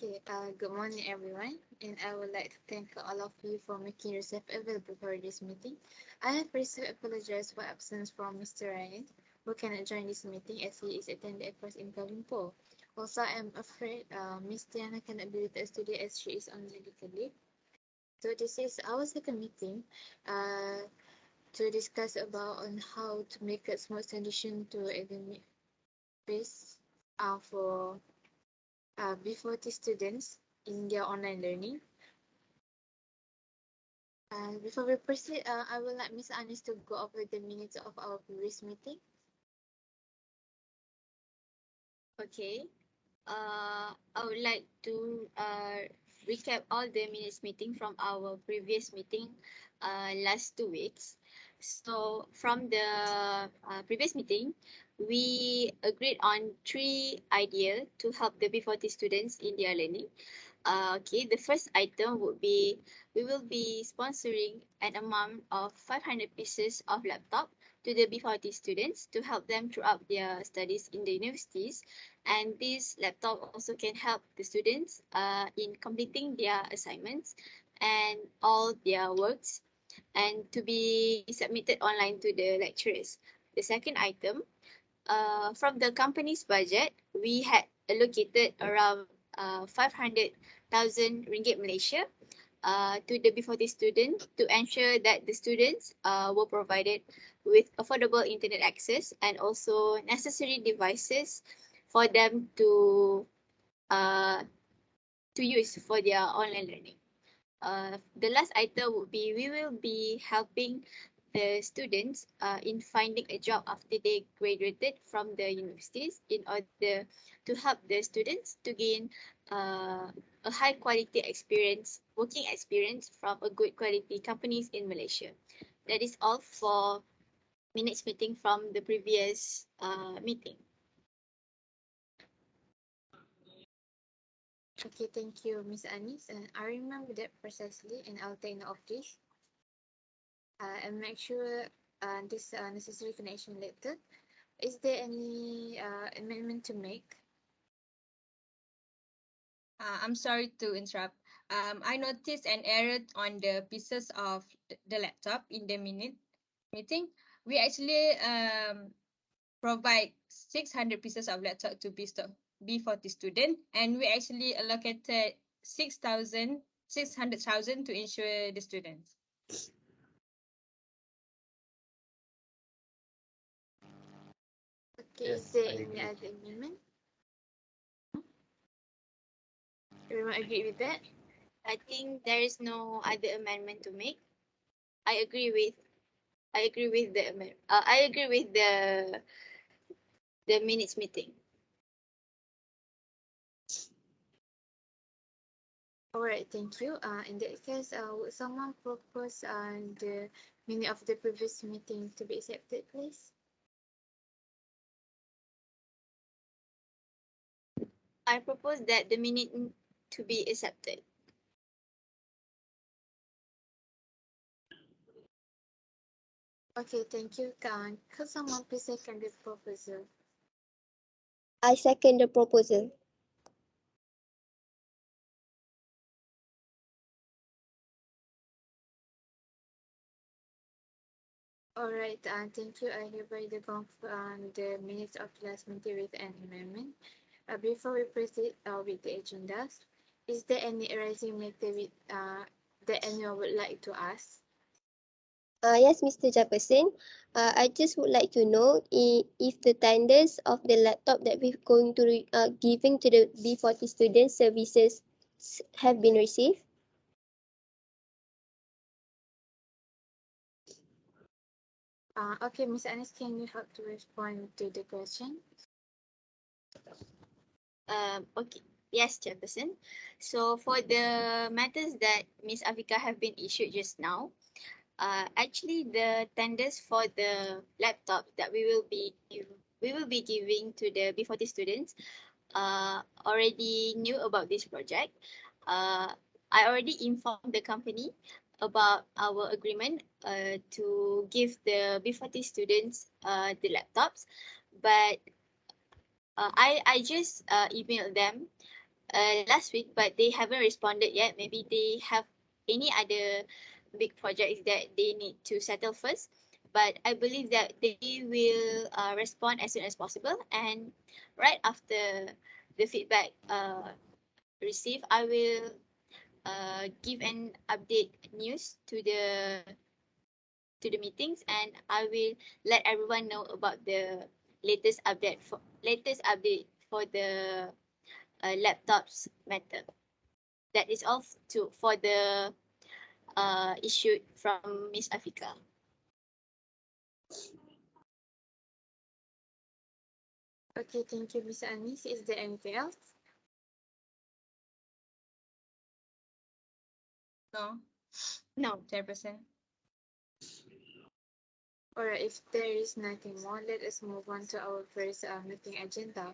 Okay, good morning everyone, and I would like to thank all of you for making yourself available for this meeting. I have received apologies for absence from Mr. Ryan, who cannot join this meeting as he is attending a course in Kuala Lumpur. Also, I am afraid Ms. Diana cannot be with us today as she is on medical leave. So this is our second meeting to discuss about on how to make a smooth transition to academic base for B40 students in their online learning. Before we proceed, I would like Ms. Anis to go over the minutes of our previous meeting. Okay. I would like to recap all the minutes meeting from our previous meeting last 2 weeks. So from the previous meeting, we agreed on 3 ideas to help the B40 students in their learning. Okay, the first item would be we will be sponsoring an amount of 500 pieces of laptop to the B40 students to help them throughout their studies in the universities. And this laptop also can help the students in completing their assignments and all their works and to be submitted online to the lecturers. The second item, from the company's budget, we had allocated around 500,000 ringgit Malaysia to the B40 students to ensure that the students were provided with affordable internet access and also necessary devices for them uh, to use for their online learning. The last item would be we will be helping the students in finding a job after they graduated from the universities in order to help the students to gain a high quality experience, working experience from a good quality companies in Malaysia. That is all for minutes meeting from the previous meeting. Okay, thank you, Ms. Anis. And I remember that precisely, and I'll take note of this. And make sure this necessary connection later. Is there any amendment to make? I'm sorry to interrupt. I noticed an error on the pieces of the laptop in the meeting. We actually provide 600 pieces of laptop to B40 student, and we actually allocated 600,000 to ensure the students. Okay, is there any other amendment? Everyone agree with that? I think there is no other amendment to make. I agree with the minutes meeting. All right, thank you. In that case, would someone propose the minute of the previous meeting to be accepted, please? I propose that the minute to be accepted. Okay, thank you. Could someone please second the proposal? I second the proposal. All right, thank you. I hereby confirm the minutes of last meeting with an amendment. Before we proceed with the agendas, is there any arising matter with, that anyone would like to ask? Yes, Mr. Jefferson. I just would like to know if the tenders of the laptop that we're going to giving to the B40 student services have been received. Okay, Ms. Anis, can you help to respond to the question? Okay. Yes, Chairperson. So for the matters that Ms. Afiqah have been issued just now, actually the tenders for the laptop that we will be giving to the B40 students already knew about this project. I already informed the company about our agreement to give the B40 students the laptops, but I just emailed them last week, but they haven't responded yet. Maybe they have any other big projects that they need to settle first. But I believe that they will respond as soon as possible. And right after the feedback received, I will give an update news to the meetings, and I will let everyone know about the latest update for the laptops matter. That is all for the issued from Miss Afiqah. Okay, thank you, Miss Anis. Is there anything else? No, No. Chairperson. Alright, if there is nothing more, let us move on to our first meeting agenda.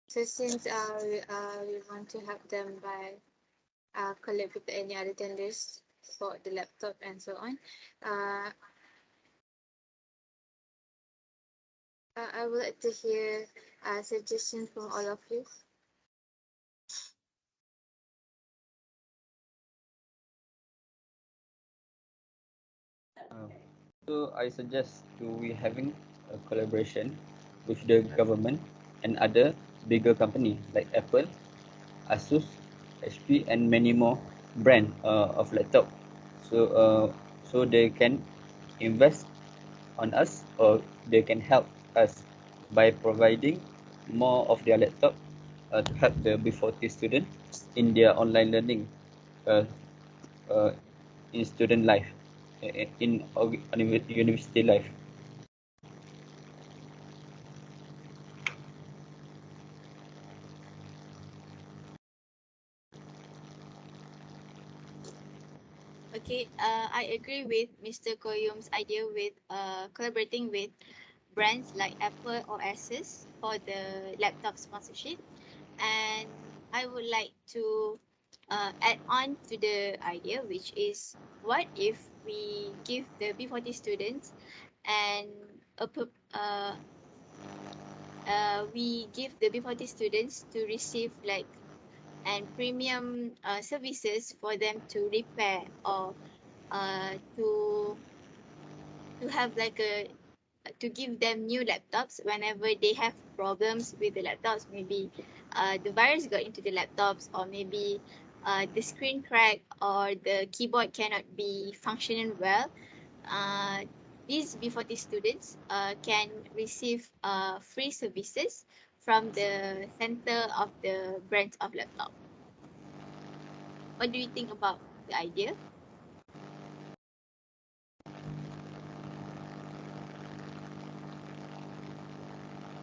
So since we want to have them by collab with any other tenders for the laptop and so on, I would like to hear suggestions from all of you. So I suggest to we having a collaboration with the government and other bigger company like Apple, Asus, HP, and many more brand of laptop. So they can invest on us, or they can help us by providing more of their laptop to help the B40 student in their online learning uh, uh, in student life, in university life. Okay, I agree with Mr. QAYYUM's idea with collaborating with brands like Apple or Asus for the laptop sponsorship. And I would like to add on to the idea, which is, what if we give the B40 students and we give the B40 students to receive like and premium services for them to repair or to have like a to give them new laptops whenever they have problems with the laptops. Maybe the virus got into the laptops, or maybe the screen crack, or the keyboard cannot be functioning well. uh, these B40 students can receive free services from the center of the brands of laptop. What do you think about the idea?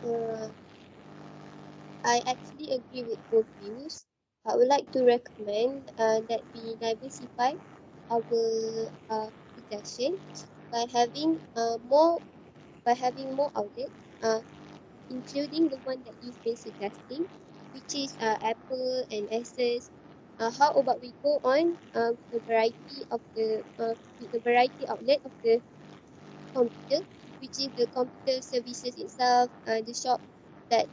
Uh, I actually agree with both views. I would like to recommend that we diversify our possession by having more outlets, including the one that you've been suggesting, which is Apple and Asus. How about we go on with the variety outlet of the computer, which is the computer services itself, the shop that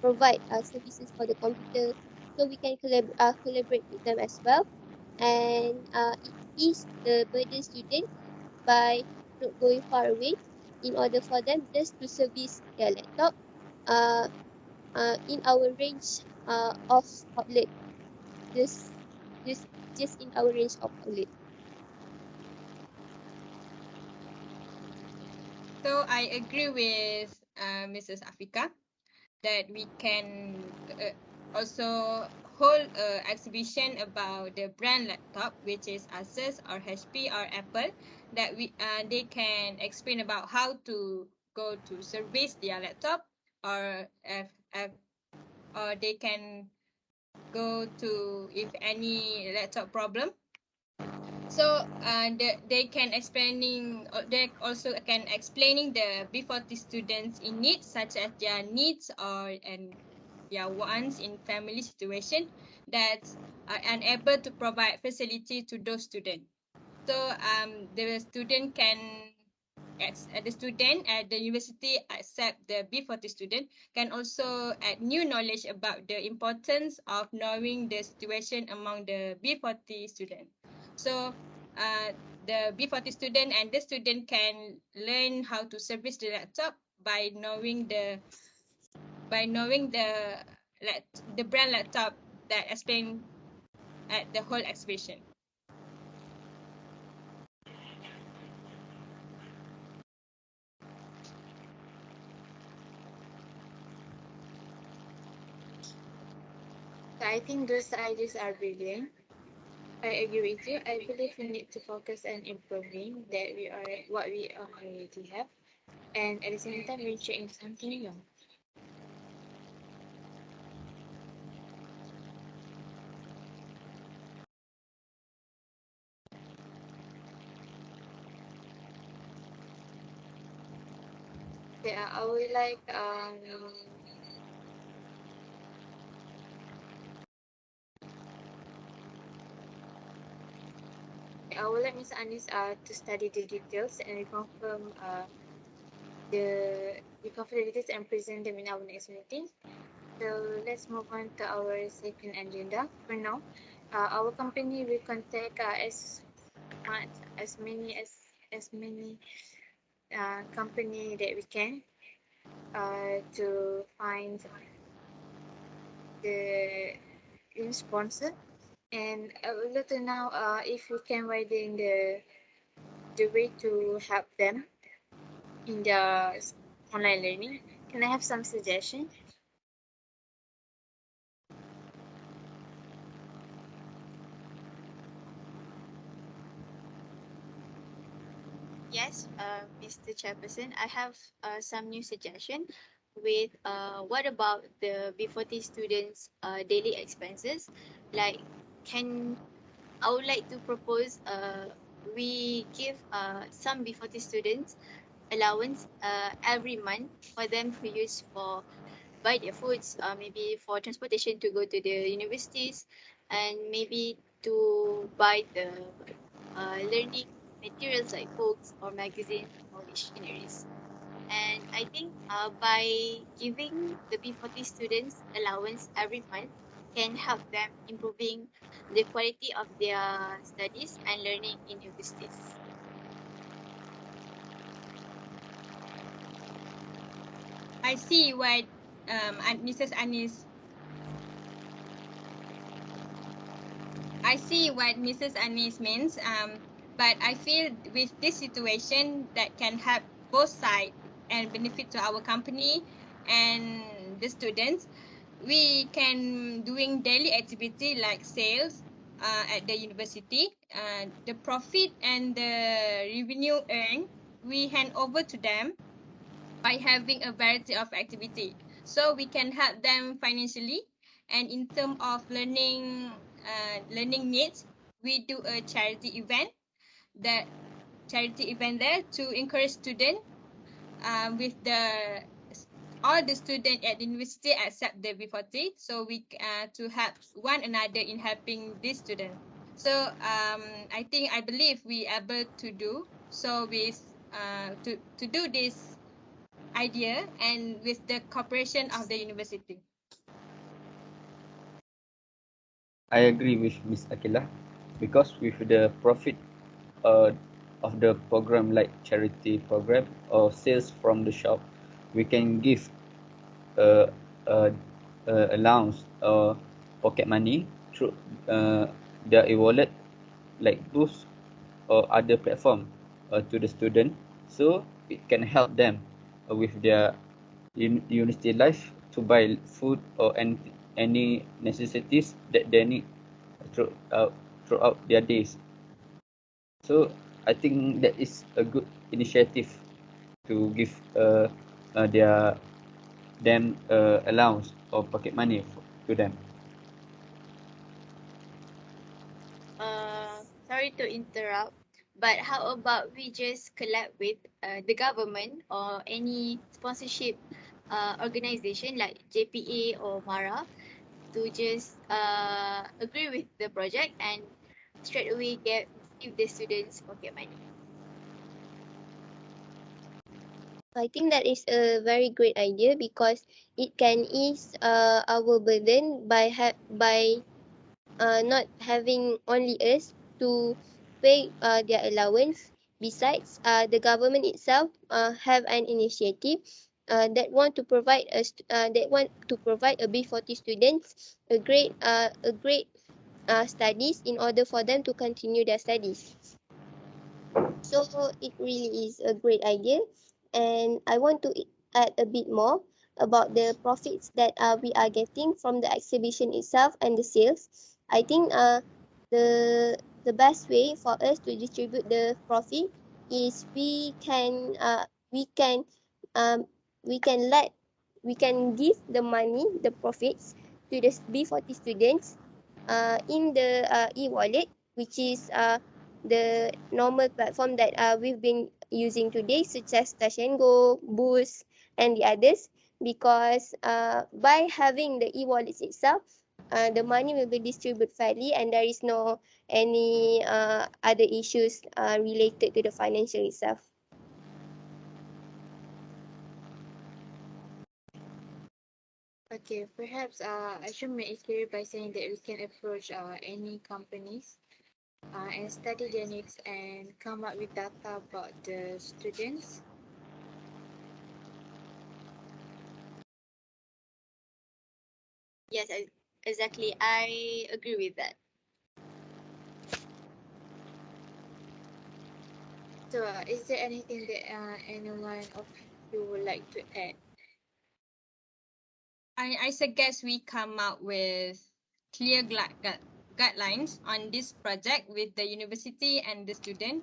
provide services for the computer, so we can collaborate with them as well, and it ease the burden student by not going far away, in order for them just to service their laptop uh, in our range of outlet, just just just in our range of outlet. So I agree with Mrs. Afiqah that we can also hold an exhibition about the brand laptop, which is Asus or HP or Apple, that they can explain about how to go to service their laptop, or or they can go to if any laptop problem. So they can they also can explaining the B40 students in needs, such as their needs or and their wants in family situation that are unable to provide facility to those students. So the student the student at the university accept the B40 student can also add new knowledge about the importance of knowing the situation among the B40 student. So the B40 student and the student can learn how to service the laptop by knowing the brand laptop that explained at the whole exhibition. So I think those ideas are brilliant. I agree with you. I believe we need to focus on improving what we already have, and at the same time venture into something new. Yeah, I would like Ms. Anis to study the details and reconfirm the details and present them in our next meeting. So let's move on to our second agenda. For now, our company will contact as many company that we can to find the sponsor. And I would like to know if we can widen the way to help them in the online learning. Can I have some suggestions? Yes, Mr. Chairperson, I have some new suggestion with what about the B40 students' daily expenses? Like, I would like to propose we give some B40 students allowance every month for them to use for buy their foods, maybe for transportation to go to the universities, and maybe to buy the learning materials like books or magazines or dictionaries. And I think by giving the B40 students allowance every month can help them improving the quality of their studies and learning in universities. I see what Mrs. Anis. I see what Mrs. Anis means. But I feel with this situation that can help both sides and benefit to our company and the students. We can doing daily activity like sales at the university. The profit and the revenue earned, we hand over to them by having a variety of activity. So we can help them financially, and in terms of learning needs, we do a charity event there to encourage students with all the students at the university accept the B40, so we to help one another in helping these students. So I believe we able to do so with to do this idea and with the cooperation of the university. I agree with Ms. Aqilah, because with the profit of the program like charity program or sales from the shop, we can give a, a, a allowance or pocket money through their e-wallet like Boost or other platform to the student, so it can help them with their university life to buy food or any necessities that they need throughout their days. So I think that is a good initiative to give them allowance or pocket money to them. Sorry to interrupt, but how about we just collab with the government or any sponsorship organization like JPA or MARA to just agree with the project and straight away give the students pocket money. I think that is a very great idea because it can ease our burden by not having only us to pay their allowance. Besides, the government itself have an initiative that want to provide a B40 students a great studies in order for them to continue their studies. So it really is a great idea, and I want to add a bit more about the profits that we are getting from the exhibition itself and the sales. I think the best way for us to distribute the profit is we can um, we can let we can give the money, the profits, to the B40 students in the e-wallet, which is the normal platform that we've been using today, such as Touch and Go, Boost, and the others. Because by having the e-wallets itself, the money will be distributed fairly, and there is no any other issues related to the financial itself. Okay, perhaps I should make it clear by saying that we can approach any companies and study their needs and come up with data about the students. Yes, exactly. I agree with that. So, is there anything that anyone of you would like to add? I suggest we come up with clear guidelines on this project with the university and the student,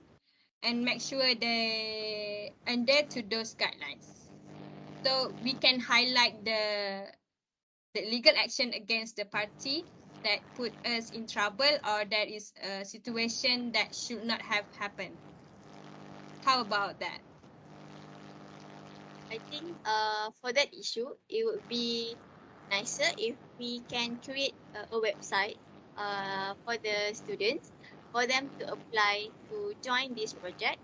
and make sure they adhere to those guidelines. So we can highlight the legal action against the party that put us in trouble, or that is a situation that should not have happened. How about that? I think for that issue, it would be nicer if we can create a website for the students for them to apply to join this project.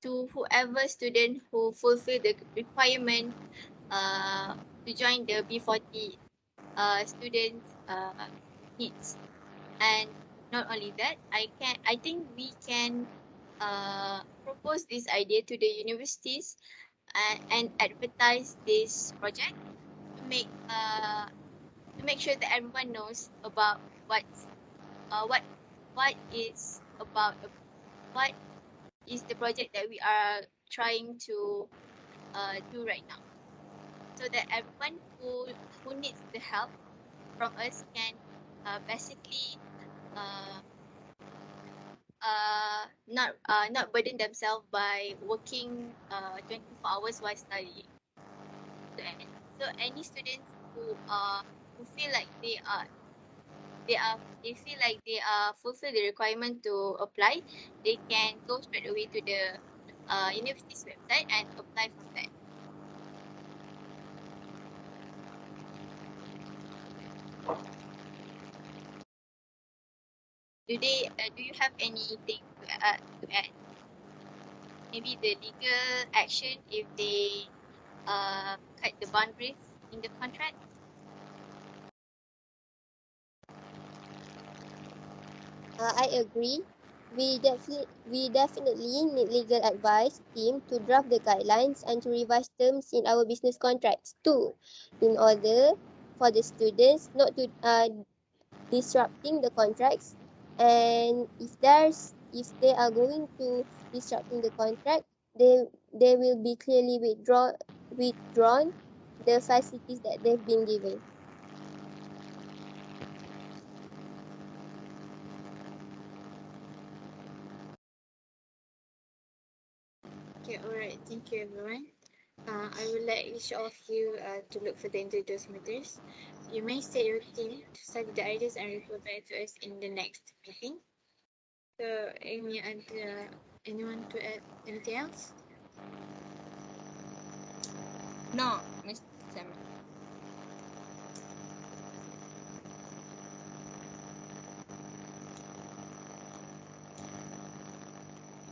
To whoever student who fulfill the requirement to join the B40 students needs. And not only that, I think we can propose this idea to the universities and advertise this project to make sure that everyone knows about what is about what is the project that we are trying to do right now, so that everyone who needs the help from us can basically not burden themselves by working 24 hours while studying. So any students who feel like they feel like they are fulfill the requirement to apply, they can go straight away to the university's website and apply from there. Do you have anything to add? Maybe the legal action if they cut the boundaries in the contract. I agree. We definitely need legal advice team to draft the guidelines and to revise terms in our business contracts too, in order for the students not to disrupting the contracts. And if they are going to disrupting the contract, they will be clearly withdrawn the facilities that they've been given. Okay, alright, thank you everyone. I would like each of you to look for the individual matters. You may stay your team to study the ideas and report back to us in the next meeting. So, anyone to add anything else? No, Miss Sama.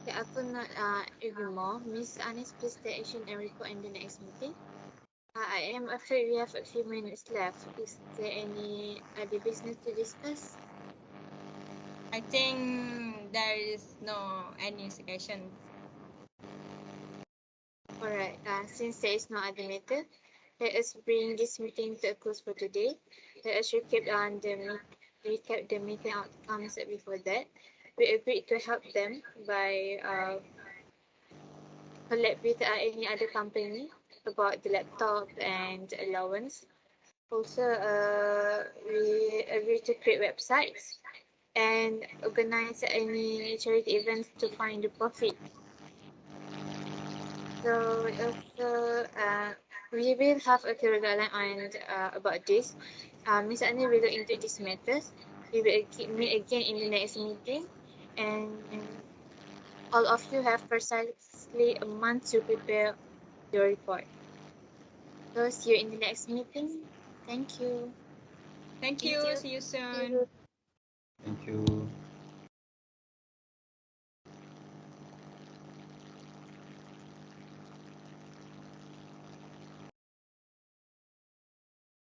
Okay, aku nak review more. Miss Anis, please take action and report in the next meeting. I am afraid we have a few minutes left. Is there any other business to discuss? I think there is no any suggestion. Alright, since there is no other matter, let us bring this meeting to a close for today. Let us recap the meeting outcomes before that. We agreed to help them by collab with any other company about the laptop and allowance. Also, we agreed to create websites and organize any charity events to find the profit. So also, we will have a clear guideline on about this. Ms. Annie will look into these matters. We will meet again in the next meeting, and all of you have precisely a month to prepare your report. So see you in the next meeting. Thank you. Thank you. See you soon. you. Thank you.